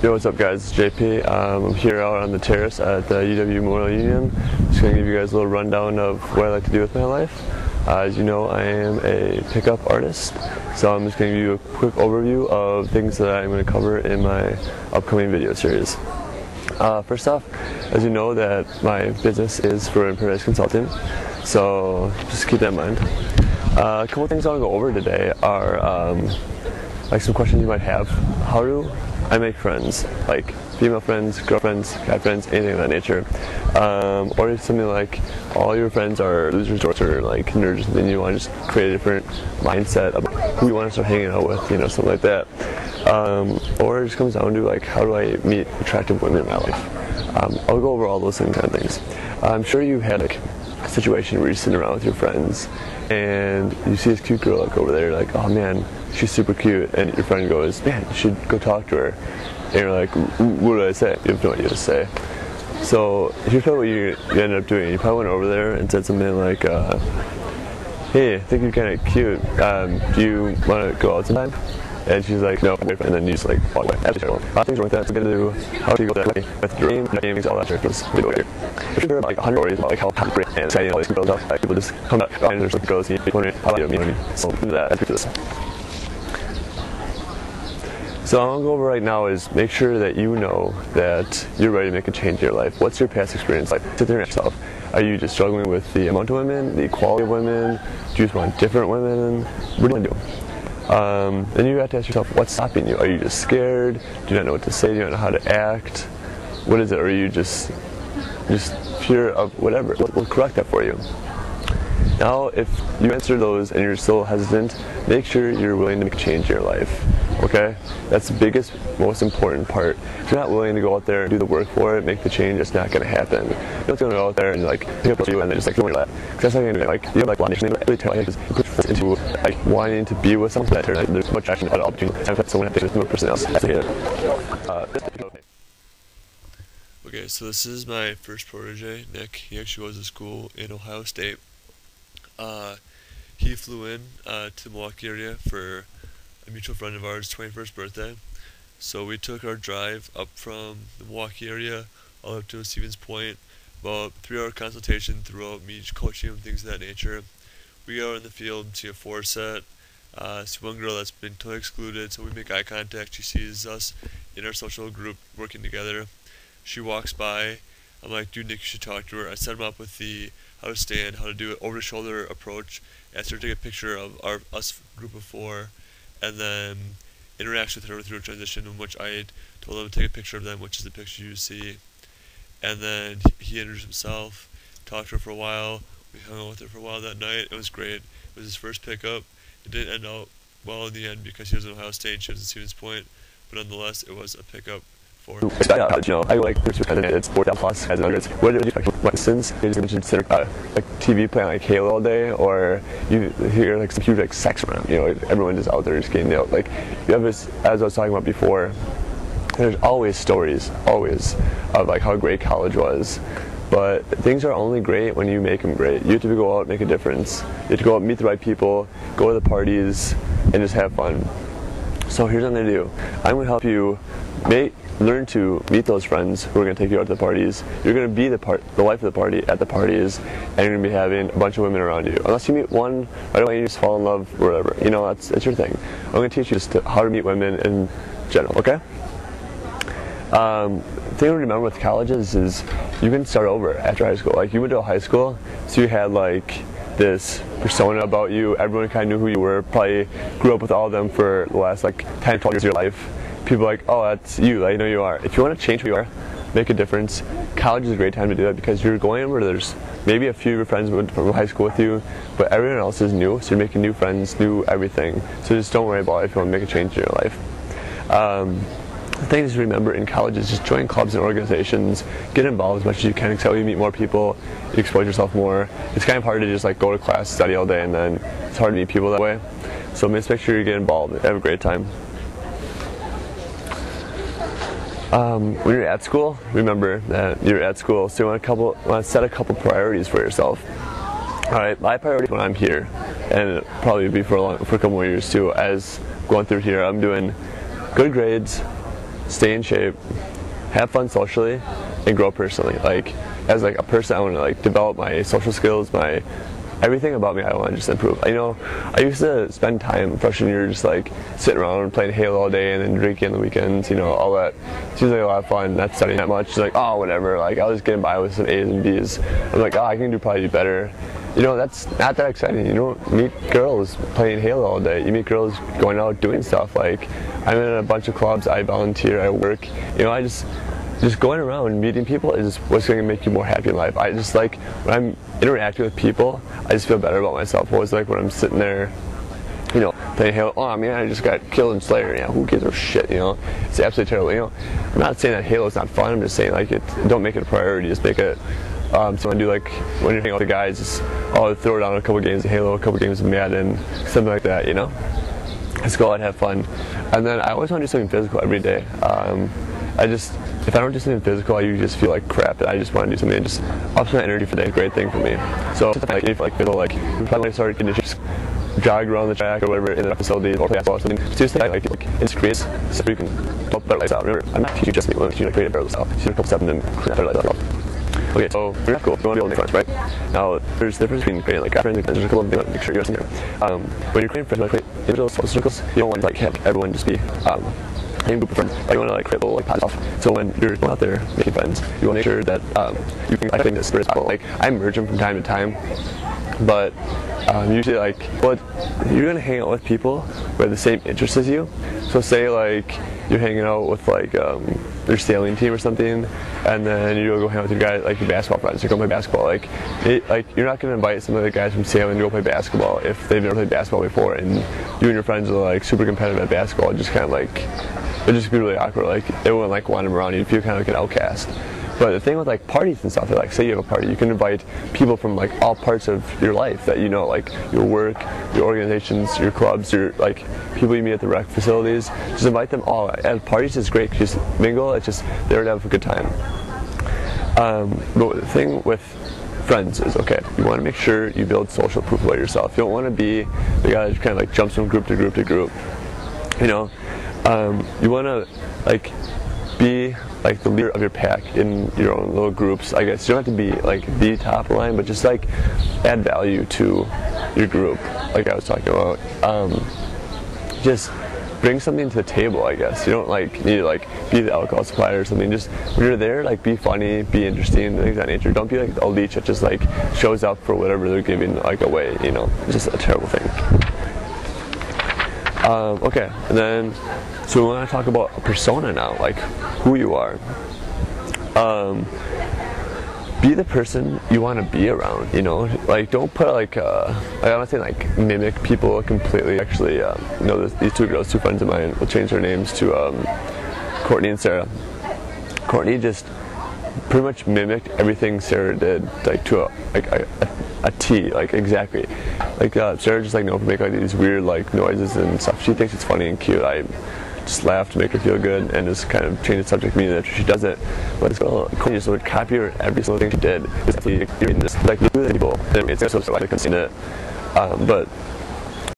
Yo, what's up guys, it's JP. I'm here out on the terrace at the UW Memorial Union. Just going to give you guys a little rundown of what I like to do with my life. As you know, I am a pickup artist, so I'm just going to give you a quick overview of things that I'm going to cover in my upcoming video series. First off, as you know that my business is for paradise consulting, so just keep that in mind. A couple things I want to go over today are like some questions you might have. How do I make friends, like female friends, girlfriends, guy friends, anything of that nature? Or something like all your friends are losers or like nerds, and you want to just create a different mindset of who you want to start hanging out with, you know, something like that. Or it just comes down to like, how do I meet attractive women in my life? I'll go over all those kind of things. I'm sure you had like a situation where you're sitting around with your friends and you see this cute girl like over there, like, oh man, she's super cute, and your friend goes, man, you should go talk to her. And you're like, what do I say? You have no idea what to say. So here's probably what you ended up doing. You probably went over there and said something like, hey, I think you're kind of cute. Do you want to go out sometime? And she's like, no, and then you just like walk away. Things wrong with that. So we're gonna do how do you go that way with your games, all that sort of stuff. We go here. There's like 100 stories about like how great and exciting all these girls are. Like people just come up and there's like girls and you're wondering how you know what I mean. So that's this. So what I'm going to go over right now is make sure that you know that you're ready to make a change in your life. What's your past experience like? Sit there and ask yourself. Are you just struggling with the amount of women, the quality of women? Do you just want different women? What do you want to do? Then you have to ask yourself, what's stopping you? Are you just scared? Do you not know what to say? Do you not know how to act? What is it? Or are you just fear of whatever? We'll correct that for you. Now, if you answer those and you're still hesitant, make sure you're willing to make a change in your life. Okay? That's the biggest, most important part. If you're not willing to go out there and do the work for it, make the change, it's not going to happen. You're not going to go out there and like pick up you and then just like throw your lap. Because that's not going to be like, you have like one nation, really turn like into like wanting to be with someone that turns like, there's so much action about opportunity. And if someone has to with person else, that's it. Okay, so this is my first protege, Nick. He actually goes to school in Ohio State. He flew in to the Milwaukee area for a mutual friend of ours' 21st birthday. So we took our drive up from the Milwaukee area all up to Stevens Point, about 3-hour consultation throughout me coaching and things of that nature. We go out in the field, see a 4 set, see one girl that's been totally excluded, so we make eye contact. She sees us in our social group working together. She walks by. I'm like, dude, Nick, you should talk to her. I set him up with the how to stand, how to do an over-the-shoulder approach, asked her to take a picture of us group of 4, and then interact with her through a transition in which I told him to take a picture of them, which is the picture you see. And then he introduced himself, talked to her for a while. We hung out with her for a while that night. It was great. It was his first pickup. It didn't end out well in the end because he was in Ohio State and she was in Stevens Point, but nonetheless, it was a pickup. You know, I like this kind of it's 4,000 plus as hundreds. What did you expect? For instance, you just consider like TV playing like Halo all day, or you hear like some huge like sex around. You know, everyone just out there just getting nailed. Like you have this, as I was talking about before. There's always stories, always, of like how great college was. But things are only great when you make them great. You have to go out and make a difference. You have to go out and meet the right people, go to the parties, and just have fun. So here's what I'm going to do. I'm going to help you learn to meet those friends who are going to take you out to the parties. You're going to be the life of the party at the parties, and you're going to be having a bunch of women around you. Unless you meet one right away and you just fall in love, or whatever. You know, it's your thing. I'm going to teach you just how to meet women in general, okay? The thing to remember with colleges is you can start over after high school. Like you went to a high school, so you had like this persona about you. Everyone kind of knew who you were. Probably grew up with all of them for the last like 10, 12 years of your life. People are like, oh, that's you. I know you are. If you want to change who you are, make a difference, college is a great time to do that because you're going where there's maybe a few of your friends from high school with you, but everyone else is new, so you're making new friends, new everything. So just don't worry about it if you want to make a change in your life. The thing to remember in college is just join clubs and organizations, get involved as much as you can, because you meet more people, you expose yourself more. It's kind of hard to just like go to class, study all day, and then it's hard to meet people that way. So just make sure you get involved, have a great time. When you're at school, remember that you're at school, so you want to set a couple priorities for yourself. Alright, my priority when I'm here, and it'll probably be for a couple more years too, as going through here, I'm doing good grades, stay in shape, have fun socially, and grow personally. Like, as like a person, I want to like develop my social skills, my everything about me. I want to just improve. You know, I used to spend time freshman year just like sitting around playing Halo all day and then drinking on the weekends. You know, all that seems like a lot of fun. Not studying that much. Like, oh, whatever. Like, I was getting by with some A's and B's. I'm like, oh, I can probably do better. You know, that's not that exciting. You don't meet girls playing Halo all day. You meet girls going out doing stuff. Like, I'm in a bunch of clubs. I volunteer. I work. You know, I just going around meeting people is what's going to make you more happy in life. I just like when I'm interacting with people, I just feel better about myself. Always like when I'm sitting there, you know, playing Halo. Oh man, I just got killed in Slayer. Yeah, who gives a shit? You know, it's absolutely terrible. You know, I'm not saying that Halo's not fun. I'm just saying like don't make it a priority. Just make it. So I do like when you're hanging out with the guys, just throw down a couple games of Halo, a couple games of Madden, something like that. You know, just go out and have fun. And then I always want to do something physical every day. If I don't do something physical, I usually just feel like crap. I just want to do something that just ups my energy for the day. Great thing for me. So like if like physical, like probably start conditions, jog around the track or whatever in the facility or play basketball or something. Just like it's creates so you can help better lifestyle. Remember, I'm not teaching just me. I'm teaching you to create a better lifestyle. Teach you a couple steps and then create a better lifestyle. Okay, so you're not cool. You want to be able to make friends, right? Now, there's a difference between creating like friends and there's a couple of things to make sure you understand here. When you're creating friends, like individual social circles, you don't want to like have everyone just be same group of friends. Like, you want to like create a little like positive stuff. So when you're out there making friends, you want to make sure that you can I think this spirit. Like I merge them from time to time, but usually like you're gonna hang out with people who have the same interests as you. So say like you're hanging out with like your sailing team or something, and then you go hang out with your guys like your basketball friends. You're going to play basketball. Like you're not going to invite some of the guys from sailing to go play basketball if they've never played basketball before, and you and your friends are like super competitive at basketball. Just kind of like it'd just be really awkward. Like they wouldn't like want them around. You'd feel kind of like an outcast. But the thing with like parties and stuff, like say you have a party, you can invite people from like all parts of your life that you know, like your work, your organizations, your clubs, your like people you meet at the rec facilities. Just invite them all. At parties is great. Just mingle. It's just there to have a good time. But the thing with friends is you want to make sure you build social proof about yourself. You don't want to be the guy that kind of like jumps from group to group to group. You know, you want to like be like the leader of your pack in your own little groups. I guess you don't have to be like the top line, but just like add value to your group, like I was talking about. Just bring something to the table, I guess. You don't like need to like be the alcohol supplier or something. Just when you're there, like be funny, be interesting, things of that nature. Don't be like a leech that just like shows up for whatever they're giving like away, you know. It's just a terrible thing. Okay, and then so we want to talk about a persona now, like who you are. Be the person you want to be around, you know. Like don't put like I'm not saying like mimic people completely. Actually, you know, these two girls, two friends of mine, will change their names to Courtney and Sarah. Courtney just pretty much mimicked everything Sarah did, like to a T, like exactly. Like Sarah just like known for making like these weird like noises and stuff. She thinks it's funny and cute. I just laugh to make her feel good and just kind of change the subject meaning after she does it. But this girl, Courtney just would copy her every single thing she did. It's actually just like look at people. It's so like I can see it. But